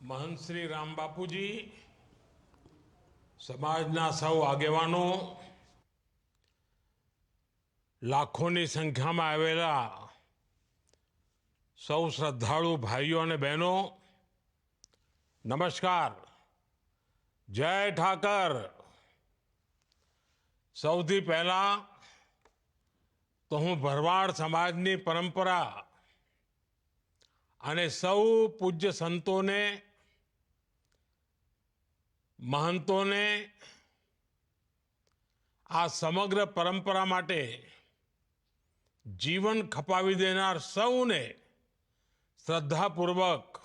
महंत श्री राम बापूजी, समाजना सौ आगेवानो, लाखों संख्या में आवेला सौ श्रद्धालु भाईओ ने बहनों, नमस्कार। जय ठाकर। सौथी पहला तो हूँ भरवाड़ समाजनी परंपरा अने सौ पूज्य संतों ने, महंतों ने आ समग्र परंपरा माटे जीवन खपावी देनार सौने श्रद्धापूर्वक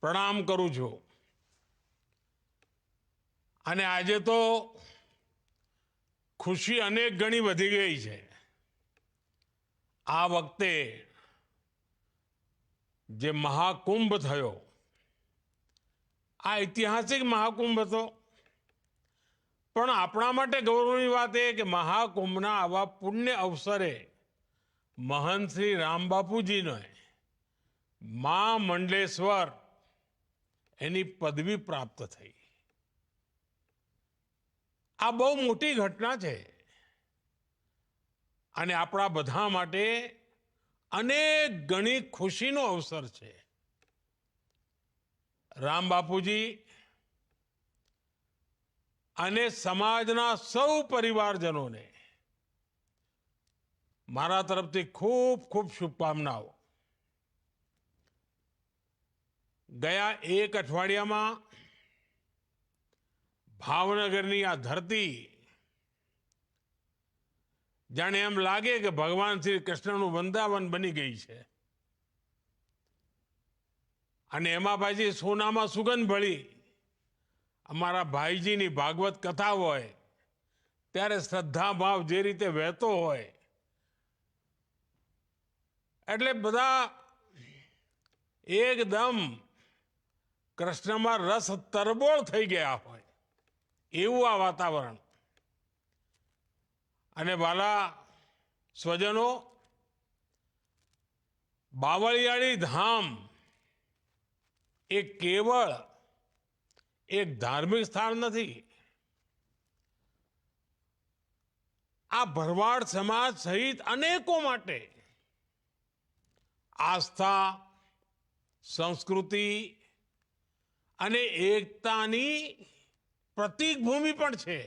प्रणाम करूं छूं। अने आजे तो खुशी अनेक गणी वधी गई है। आ वखते जे महाकुंभ थयो, आ ऐतिहासिक महाकुंभ हतो, पण आपणा माटे गौरवनी वात ए के महाकुंभना आवा पुण्य अवसरे महंत श्री राम बापूजी ने मां मंडलेश्वर एनी पदवी प्राप्त थई। आ बहु मोटी घटना छे अने आपणा बधा माटे अनेक गणी खुशीनो अवसर छे। राम बापूजी अने समाजना सौ परिवारजनों ने मारा तरफथी खूब खूब शुभकामनाओं। गया एक अठवाडिया में भावनगरनी आ धरती जाने एम लागे कि भगवान श्री कृष्णनु वृंदावन बनी गई है। अने एमा पाછી सोनामां सुगंध भળી अमारा भाईजीनी भागवत कथा होय त्यारे श्रद्धा भाव जे रीते वहेतो होय एटले बधा एकदम कृष्णमां रस तरबोळ थई गया होय एवुं आ वातावरण। अने वाला स्वजनों, बावळियाळी धाम एक केवल एक धार्मिक स्थान नहीं, आ भरवाड़ समाज सहित अनेकों माटे आस्था, संस्कृति अने एकतानी प्रतीक भूमि पण छे।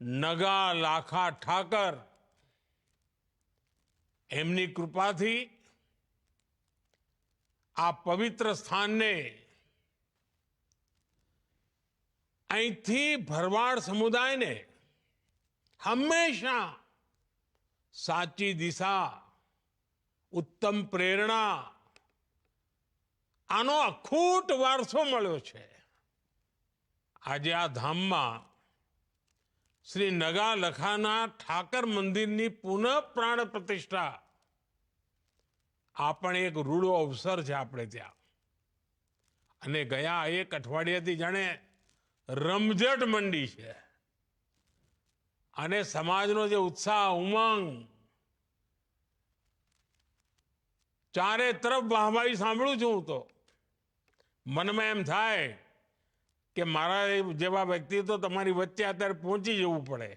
नगा लाखा ठाकर एमनी कृपाथी आ पवित्र स्थान ने अहींथी भरवाड़ समुदाय ने हमेशा साची दिशा, उत्तम प्रेरणा आनो अखूट वारसो मळ्यो छे। आज आ धाम में श्री नगा लखाना ठाकर मंदिर की पुनः प्राण प्रतिष्ठा आपण एक रूड़ो अवसर है। आपणे त्या अने गया एक अठवाडियाथी जाने रमझट मंडी है अने समाजनो जे उत्साह उमंग चारे तरफ वाहवाही सांभळुं छुं तो मन में एम थाय कि मारा जेवा व्यक्ति तो तमारी वच्चे अत्यारे पहोंची जवुं पड़े,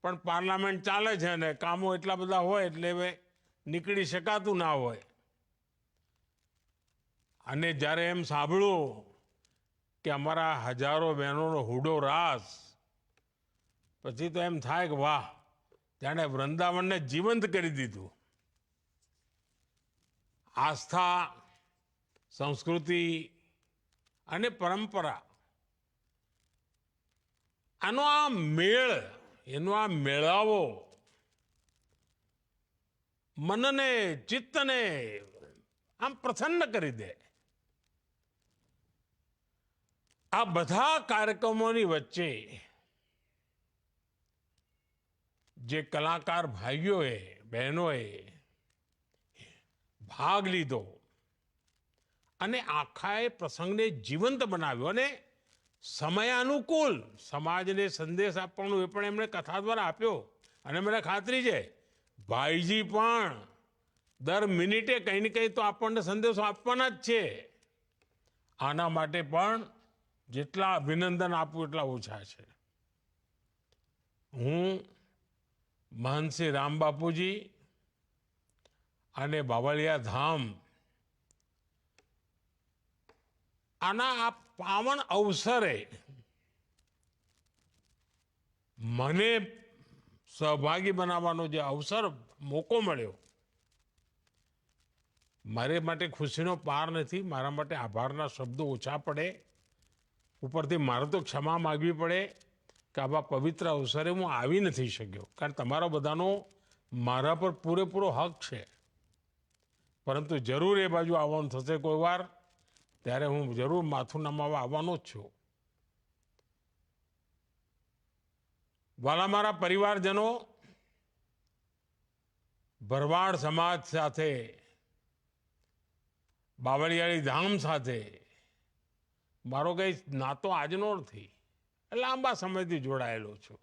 पण पार्लामेंट चाले छे ने कामो एटला बधा होय एटले हवे નીકળી શકાતું ના હોય। અને જ્યારે એમ સાંભળ્યું કે અમારા હજારો બહેનોનો હુડો રાસ, પછી તો એમ થાય કે વાહ, જાણે વૃંદાવનને જીવંત કરી દીધું। આસ્થા, સંસ્કૃતિ અને પરંપરા આનો આ મેળ, એનો આ મેળાવો मन ने चित्त ने आम प्रसन्न करी दे। आ बधा कार्यक्रमों की वच्चे जे कलाकार भाईओ बहनों भाग लीधो अने आखाए प्रसंग ने जीवंत बनाव्यो अने समयानुकूल समाज ने संदेश आपवानो ए पण एमणे कथा द्वारा आप्यो। अने मने खातरी छे भाईजी पण દર મિનિટે કંઈ ને કંઈ તો આપણને સંદેશો આપવાના જ છે. આના માટે પણ જેટલા અભિનંદન આપું એટલા ઓછા છે. હું મહંત શ્રી રામ બાપુજી અને બાવળિયા ધામ આના આ પાવન અવસરે મને સહભાગી બનાવવાનો જે અવસર મોકો મળ્યો, મારે માટે ખુશીનો પાર નથી. મારા માટે આભારના શબ્દો ઓછા પડે. ઉપરથી મારે તો ક્ષમા માગવી પડે કે આવા પવિત્ર અવસરે હું આવી નથી શક્યો, કારણ તમારા બધાનો મારા પર પૂરેપૂરો હક છે. પરંતુ જરૂર એ બાજુ આવવાનું થશે કોઈ વાર, ત્યારે હું જરૂર માથું નમાવા આવવાનો જ છું. વાલા મારા પરિવારજનો, ભરવાડ સમાજ સાથે, બાવળિયાળી ધામ સાથે મારો કંઈ નાતો આજનો નથી, લાંબા સમયથી જોડાયેલો છું.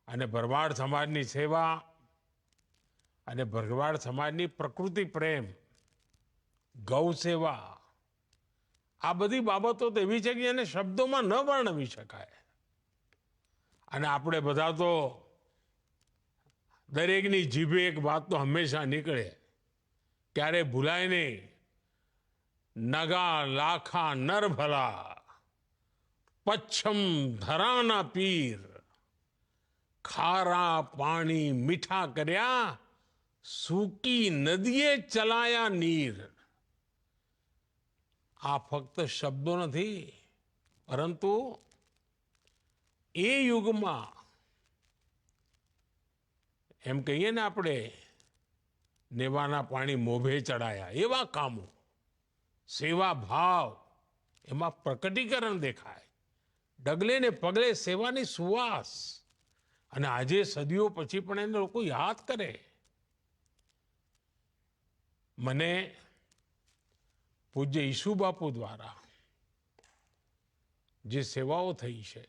અને ભરવાડ સમાજની સેવા અને ભરવાડ સમાજની પ્રકૃતિ પ્રેમ, ગૌ સેવા, આ બધી બાબતો તો એવી છે કે એને શબ્દોમાં ન વર્ણવી શકાય. અને આપણે બધા તો દરેકની જીભે એક વાત તો હંમેશા નીકળે, ક્યારે ભૂલાય નહીં. નગા લાખા નર ભલા, પચ્છમ ધરાના પીર, ખારા પાણી મીઠા કર્યા, સૂકી નદીએ ચલાયા નીર. આ ફક્ત શબ્દો નથી, પરંતુ એ યુગમાં એમ કહીએ ને આપણે, નેવાના પાણી મોભે ચડાયા, એવા કામો, સેવા ભાવ એમાં પ્રકટીકરણ દેખાય. ડગલે ને પગલે સેવાની સુવાસ. અને આજે સદીઓ પછી પણ એને લોકો યાદ કરે. મને પૂજ્ય ઈસુ બાપુ દ્વારા જે સેવાઓ થઈ છે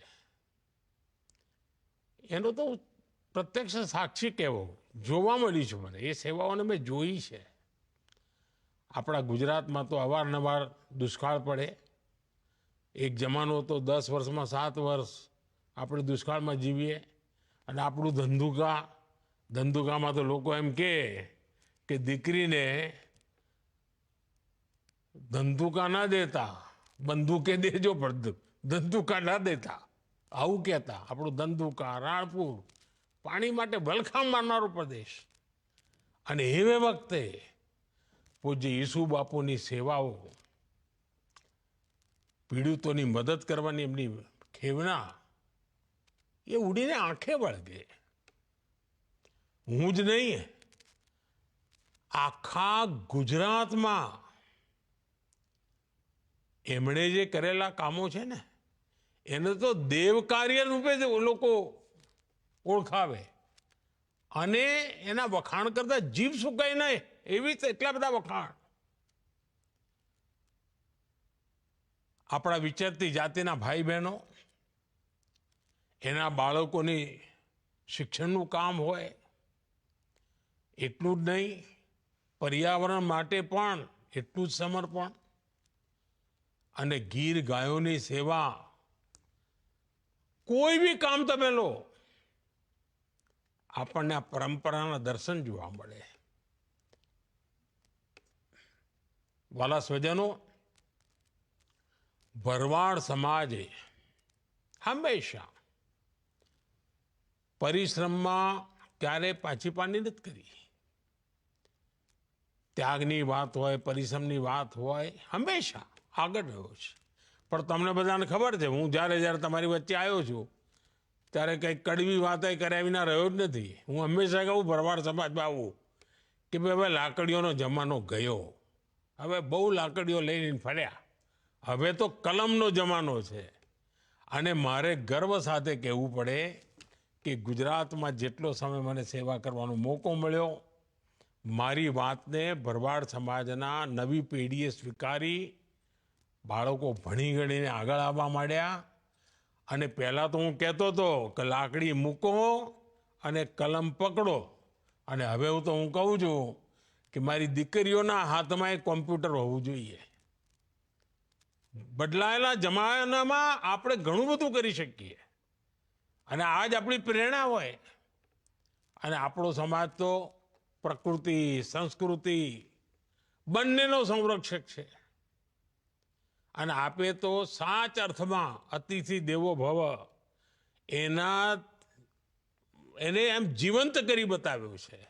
એનો તો પ્રત્યક્ષ સાક્ષી કહેવો, જોવા મળ્યું છે મને. એ સેવાઓને મેં જોઈ છે. આપણા ગુજરાતમાં તો અવારનવાર દુષ્કાળ પડે. એક જમાનો તો 10 વર્ષમાં 7 વર્ષ આપણે દુષ્કાળમાં જીવીએ. અને આપણું ધંધુકામાં તો લોકો એમ કે દીકરીને ધંધુકા ના દેતા, બંદૂકે દેજો, પણ ધંધુકા ના દેતા, આવું કહેતા. આપણું ધંધુકા, રાણપુર પાણી માટે વલખા મારનારો પ્રદેશ. અને એ વખતે પૂજ્ય ઈસુ બાપુની સેવાઓ, પીડિતોની મદદ કરવાની એમની ખેવના, એ ઉડીને આંખે વળગે. હું જ નહીં, આખા ગુજરાતમાં એમણે જે કરેલા કામો છે ને, એને તો દેવ કાર્ય રૂપે લોકો ઓળખાવે. અને એના વખાણ કરતા જીભ સુકાય નહીં, એવી એટલા બધા વખાણ. આપણા વિચરતી જાતિના ભાઈ બહેનો, એના બાળકોની શિક્ષણનું કામ હોય, એટલું જ નહીં, પર્યાવરણ માટે પણ એટલું જ સમર્પણ. અને ગીર ગાયોની સેવા, કોઈ બી કામ તમે લો, આપણને આ પરંપરાના દર્શન જોવા મળે. વાલા સ્વજનો, ભરવાડ સમાજે હંમેશા પરિશ્રમમાં ક્યારેય પાછી પાની નથી કરી. ત્યાગની વાત હોય, પરિશ્રમની વાત હોય, હંમેશા આગળ રહ્યો છે. પણ તમને બધાને ખબર છે, હું જ્યારે તમારી વચ્ચે આવ્યો છું ત્યારે કંઈક કડવી વાત કર્યા વિના રહ્યો જ નથી. હું હંમેશા કહું ભરવાડ સમાજમાં આવું કે ભાઈ હવે લાકડીઓનો જમાનો ગયો. હવે બહુ લાકડીઓ લઈને ફર્યા. હવે તો કલમનો જમાનો છે. અને મારે ગર્વ સાથે કહેવું પડે કે ગુજરાતમાં જેટલો સમય મને સેવા કરવાનો મોકો મળ્યો, મારી વાતને ભરવાડ સમાજના નવી પેઢીએ સ્વીકારી. બાળકો ભણી ગણીને આગળ આવવા માંડ્યા. અને પહેલાં તો હું કહેતો હતો કે લાકડી મૂકો અને કલમ પકડો, અને હવે તો હું કહું છું કે મારી દીકરીઓના હાથમાં એક કોમ્પ્યુટર હોવું જોઈએ. બદલાયેલા જમાનામાં આપણે ઘણું બધું કરી શકીએ અને આ જ આપણી પ્રેરણા હોય. અને આપણો સમાજ તો પ્રકૃતિ સંસ્કૃતિ બંનેનો સંરક્ષક છે. અને આપે તો સાચ અર્થમાં અતિથિ દેવો ભવ એને એમ જીવંત કરી બતાવ્યું છે.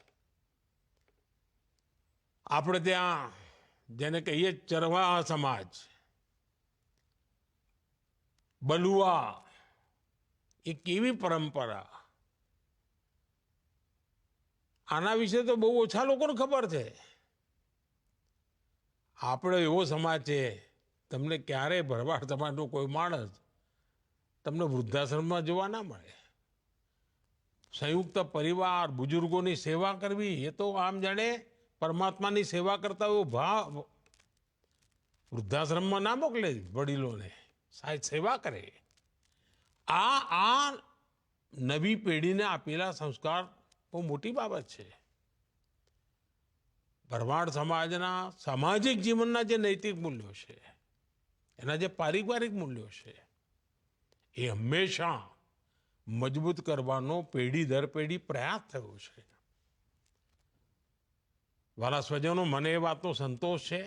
આપણે ત્યાં જેને કહીએ ચરવાહ સમાજ, બલુઆ, એ કેવી પરંપરા, આના વિશે તો બહુ ઓછા લોકોને ખબર છે. આપણો એવો સમાજ છે, તમને ક્યારેય ભરવાડ સમાજનો કોઈ માણસ તમને વૃદ્ધાશ્રમમાં જોવા ના મળે. સંયુક્ત પરિવાર, બુજુર્ગોની સેવા કરવી, એ તો આમ જાણે પરમાત્માની સેવા કરતા એવો ભાવ. વૃદ્ધાશ્રમમાં ના મોકલે વડીલોને, સાહેબ સેવા કરે. આ નવી પેઢીને આપેલા સંસ્કાર બહુ મોટી બાબત છે. ભરવાડ સમાજના સામાજિક જીવનના જે નૈતિક મૂલ્યો છે, એના જે પારિવારિક મૂલ્યો છે, એ હંમેશા મજબૂત કરવાનો પેઢી દર પેઢી પ્રયાસ થયો છે. વાલા સ્વજનો, મને એ વાતનો સંતોષ છે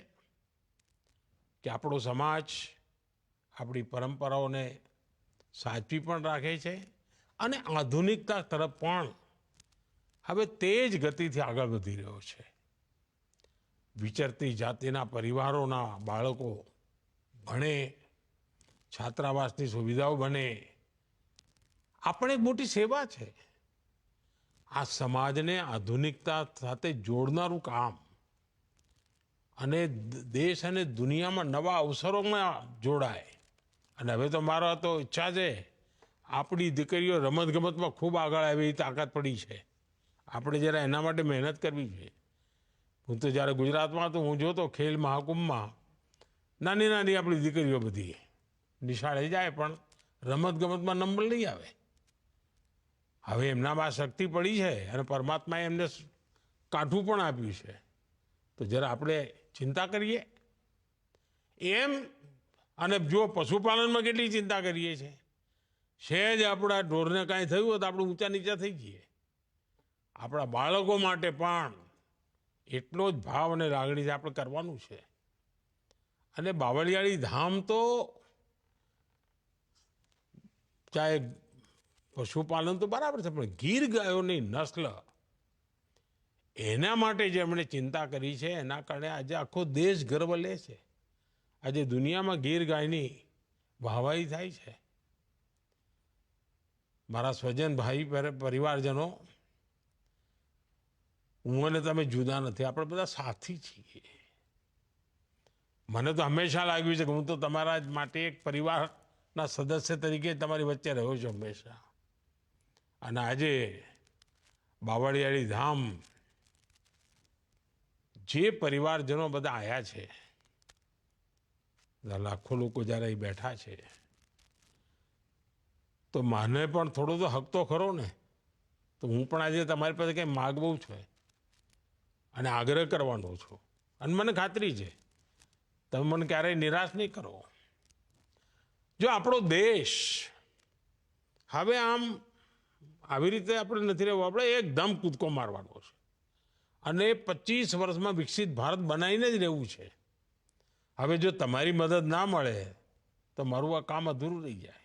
કે આપણો સમાજ આપણી પરંપરાઓને સાચવી પણ રાખે છે અને આધુનિકતા તરફ પણ હવે તેજ ગતિથી આગળ વધી રહ્યો છે. વિચરતી જાતિના પરિવારોના બાળકો ભણે, છાત્રાવાસની સુવિધાઓ બને, આપણે એક મોટી સેવા છે. આ સમાજને આધુનિકતા સાથે જોડનારું કામ અને દેશ અને દુનિયામાં નવા અવસરોમાં જોડાય. અને હવે તો મારો તો ઈચ્છા છે, આપણી દીકરીઓ રમતગમતમાં ખૂબ આગળ આવે એવી તાકાત પડી છે. આપણે જરા એના માટે મહેનત કરવી જોઈએ. હું તો જ્યારે ગુજરાતમાં હતો, હું જોતો ખેલ મહાકુંભમાં નાની નાની આપણી દીકરીઓ બધી નિશાળે જાય પણ રમતગમતમાં નંબર નહીં આવે. હવે એમનામાં શક્તિ પડી છે અને પરમાત્માએ એમને કાઠું પણ આપ્યું છે. તો જરા આપણે ચિંતા કરીએ એમ. અને જો પશુપાલનમાં કેટલી ચિંતા કરીએ છીએ. સહેજ આપણા ઢોરને કાંઈ થયું હોય તો આપણે ઊંચા નીચા થઈ જઈએ. આપણા બાળકો માટે પણ એટલો જ ભાવ અને લાગણી આપણે કરવાનું છે. અને બાવળિયાળી ધામ તો ચાહે પશુપાલન તો બરાબર છે, પણ ગીર ગાયોની નસ્લ એના માટે જે એમણે ચિંતા કરી છે, એના કારણે આજે આખો દેશ ગર્વ લે છે. આજે દુનિયામાં ગીર ગાયની વાહવાહી થાય છે. મારા સ્વજન ભાઈ પરિવારજનો, હું અને તમે જુદા નથી, આપણે બધા સાથી છીએ. મને તો હંમેશા લાગ્યું છે કે હું તો તમારા માટે એક પરિવારના સદસ્ય તરીકે તમારી વચ્ચે રહ્યો છું હંમેશા. અને આજે બાવળિયાળી ધામ જે પરિવારજનો બધા આવ્યા છે, લાખો લોકો જ્યારે અહીં બેઠા છે, તો મને પણ થોડો તો હક તો ખરો ને. તો હું પણ આજે તમારી પાસે કંઈ માગવું છે અને આગ્રહ કરવાનો છું. અને મને ખાતરી છે તમે મને ક્યારેય નિરાશ નહીં કરો. જો આપણો દેશ હવે આમ આવી રીતે આપણે નથી રહેવું, આપણે એકદમ કૂદકો મારવાનો છે અને 25 વર્ષમાં વિકસિત ભારત બનાવીને જ રહેવું છે. હવે જો તમારી મદદ ના મળે તો મારું આ કામ અધૂરું રહી જાય.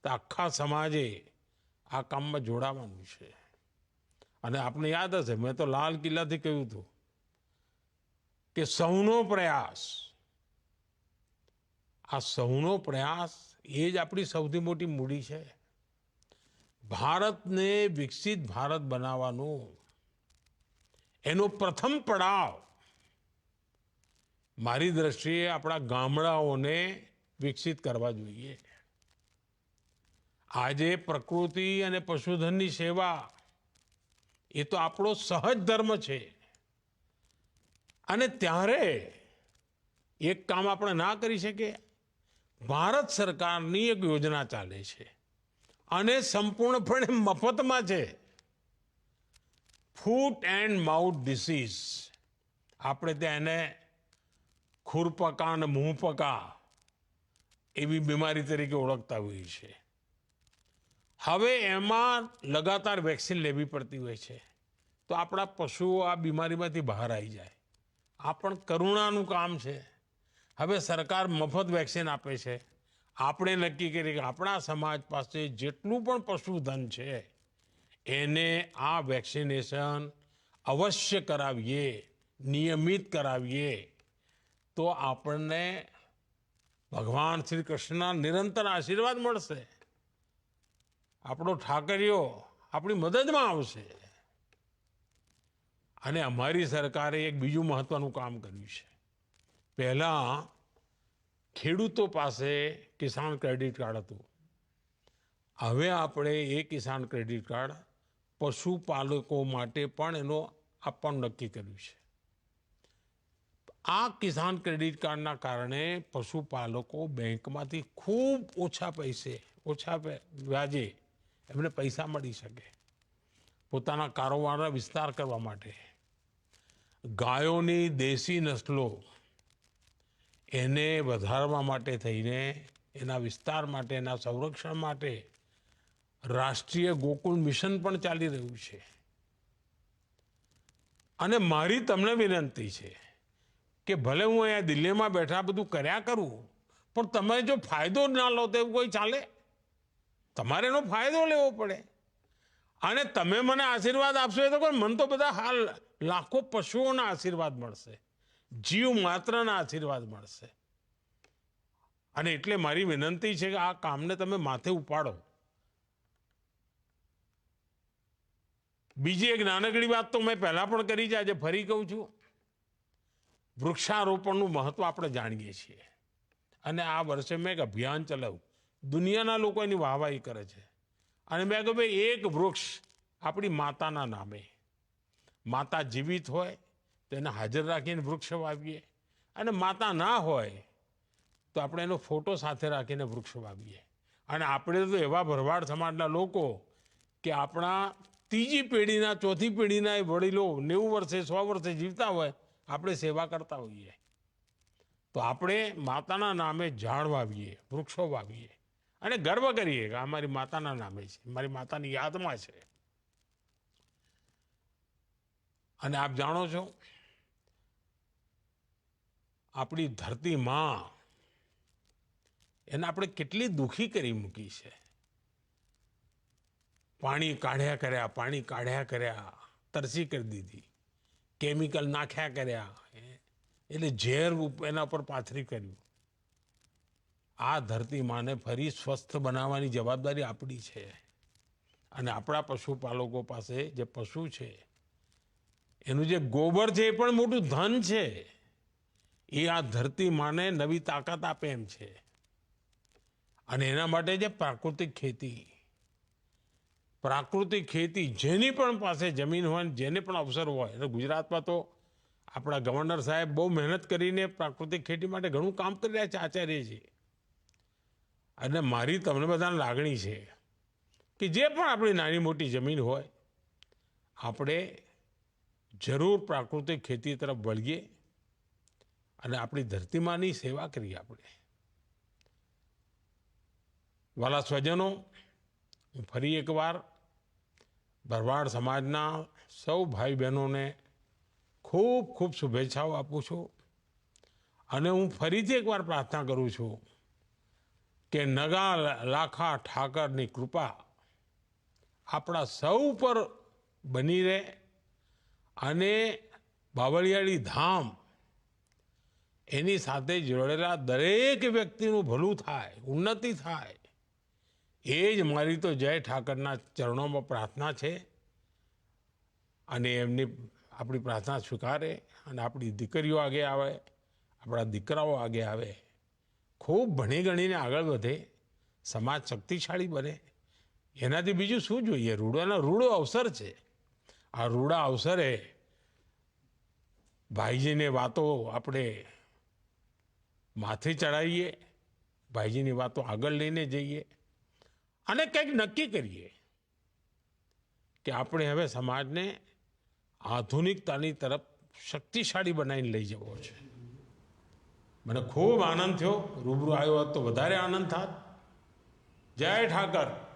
તો આખા સમાજે આ કામમાં જોડાવાનું છે. અને આપને યાદ હશે, મેં તો લાલ કિલ્લાથી કહ્યું હતું કે સૌનો પ્રયાસ, આ સૌનો પ્રયાસ એ જ આપણી સૌથી મોટી મૂડી છે. ભારતને વિકસિત ભારત બનાવવાનું એનો પ્રથમ પડાવ મારી દ્રષ્ટિએ આપણા ગામડાઓને વિકસિત કરવા જોઈએ. આજે પ્રકૃતિ અને પશુધનની સેવા એ તો આપણો સહજ ધર્મ છે. અને ત્યારે એક કામ આપણે ના કરી શકીએ. ભારત સરકારની એક યોજના ચાલે છે અને સંપૂર્ણપણે મફતમાં છે. ફૂટ એન્ડ માઉથ ડિસીઝ, આપણે ત્યાં એને ખુરપકા અને મુંહપકા એવી બીમારી તરીકે ઓળખતા હોઈએ છીએ. હવે એમાં લગાતાર વેક્સિન લેવી પડતી હોય છે, તો આપણા પશુઓ આ બીમારીમાંથી બહાર આવી જાય. આ પણ કરુણાનું કામ છે. હવે સરકાર મફત વેક્સિન આપે છે. આપણે નક્કી કરીએ કે આપણા સમાજ પાસે જેટલું પણ પશુધન છે એને આ વેક્સિનેશન અવશ્ય કરાવીએ, નિયમિત કરાવીએ, તો આપણને ભગવાન શ્રી કૃષ્ણના નિરંતર આશીર્વાદ મળશે. આપણો ઠાકરિયો આપણી મદદમાં આવશે. અને અમારી સરકારે એક બીજું મહત્વનું કામ કર્યું છે. પહેલાં ખેડૂતો પાસે કિસાન ક્રેડિટ કાર્ડ હતું. હવે આપણે એ કિસાન ક્રેડિટ કાર્ડ પશુપાલકો માટે પણ એનો આપવાનું નક્કી કર્યું છે. આ કિસાન ક્રેડિટ કાર્ડના કારણે પશુપાલકો બેંકમાંથી ખૂબ ઓછા પૈસે, ઓછા વ્યાજે એમને પૈસા મળી શકે પોતાના કારોબારનો વિસ્તાર કરવા માટે. ગાયોની દેશી નસલો એને વધારવા માટે થઈને, એના વિસ્તાર માટે, એના સંરક્ષણ માટે રાષ્ટ્રીય ગોકુળ મિશન પણ ચાલી રહ્યું છે. અને મારી તમને વિનંતી છે કે ભલે હું અહીંયા દિલ્હીમાં બેઠા બધું કર્યા કરું, પણ તમે જો ફાયદો ના લો તો એવું કોઈ ચાલે? તમારે એનો ફાયદો લેવો પડે. અને તમે મને આશીર્વાદ આપશો તો કોઈ, મને તો બધા હાલ લાખો પશુઓના આશીર્વાદ મળશે, જીવ માત્રના આશીર્વાદ મળશે. અને એટલે મારી વિનંતી છે કે આ કામને તમે માથે ઉપાડો. બીજી એક નાનકડી વાત તો મેં પહેલા પણ કરી છે, આજે ફરી કહું છું. વૃક્ષારોપણનું મહત્વ આપણે જાણીએ છીએ. અને આ વર્ષે મેં એક અભિયાન ચલાવ્યું. દુનિયાના લોકો એની વાહવાહી કરે છે. અને મેં કહ્યું ભાઈ, એક વૃક્ષ આપણી માતાના નામે, માતા જીવિત હોય તો એને હાજર રાખીને વૃક્ષ વાવીએ, અને માતા ના હોય તો આપણે એનો ફોટો સાથે રાખીને વૃક્ષ વાવીએ. અને આપણે તો એવા ભરવાડ સમાજના લોકો કે આપણા ત્રીજી પેઢીના, ચોથી પેઢીના એ વડીલો 90 વર્ષે 100 વર્ષે જીવતા હોય, આપણે સેવા કરતા હોઈએ, તો આપણે માતાના નામે ઝાડ વાવીએ, વૃક્ષો વાવીએ અને ગર્વ કરીએ કે અમારી માતાના નામે છે, મારી માતાની યાદમાં છે. અને આપ જાણો છો, આપણી ધરતી માં એને આપણે કેટલી દુઃખી કરી મૂકી છે. પાણી કાઢ્યા કર્યા, તરસી કરી દીધી, કેમિકલ નાખ્યા કર્યા, એટલે ઝેર એના પર પાથરી કર્યું. આ ધરતી માને ફરી સ્વસ્થ બનાવવાની જવાબદારી આપણી છે. અને આપણા પશુપાલકો પાસે જે પશુ છે એનું જે ગોબર છે એ પણ મોટું ધન છે. એ આ ધરતી માને નવી તાકાત આપે એમ છે. અને એના માટે જે પ્રાકૃતિક ખેતી જેની પણ પાસે જમીન હોય, જેને પણ અવસર હોય, એટલે ગુજરાતમાં તો આપણા ગવર્નર સાહેબ બહુ મહેનત કરીને પ્રાકૃતિક ખેતી માટે ઘણું કામ કરી રહ્યા છે, આચાર્યજી. અને મારી તમને બધાને લાગણી છે કે જે પણ આપણી નાની મોટી જમીન હોય, આપણે જરૂર પ્રાકૃતિક ખેતી તરફ વળીએ અને આપણી ધરતીમાની સેવા કરીએ. આપણે વાલા સ્વજનો, હું ફરી એકવાર ભરવાડ સમાજના સૌ ભાઈ બહેનોને ખૂબ ખૂબ શુભેચ્છાઓ આપું છું. અને હું ફરીથી એકવાર પ્રાર્થના કરું છું કે નગા લાખા ઠાકરની કૃપા આપણા સૌ પર બની રહે. અને બાવળિયાળી ધામ એની સાથે જોડેલા દરેક વ્યક્તિનું ભલું થાય, ઉન્નતિ થાય, એ જ મારી તો જય ઠાકરના ચરણોમાં પ્રાર્થના છે. અને એમની આપણી પ્રાર્થના સ્વીકારે અને આપણી દીકરીઓ આગે આવે, આપણા દીકરાઓ આગે આવે, ખૂબ ભણી ગણીને આગળ વધે, સમાજ શક્તિશાળી બને. એનાથી બીજું શું જોઈએ? રૂડો અવસર છે. આ રૂડા અવસરે ભાઈજીની વાતો આપણે માથે ચડાવીએ, ભાઈજીની વાતો આગળ લઈને જઈએ અને કંઈક નક્કી કરીએ કે આપણે હવે સમાજને આધુનિકતાની તરફ શક્તિશાળી બનાવીને લઈ જવો છે. મને ખૂબ આનંદ થયો. રૂબરૂ આવ્યો હોત તો વધારે આનંદ થાત. જય ઠાકર.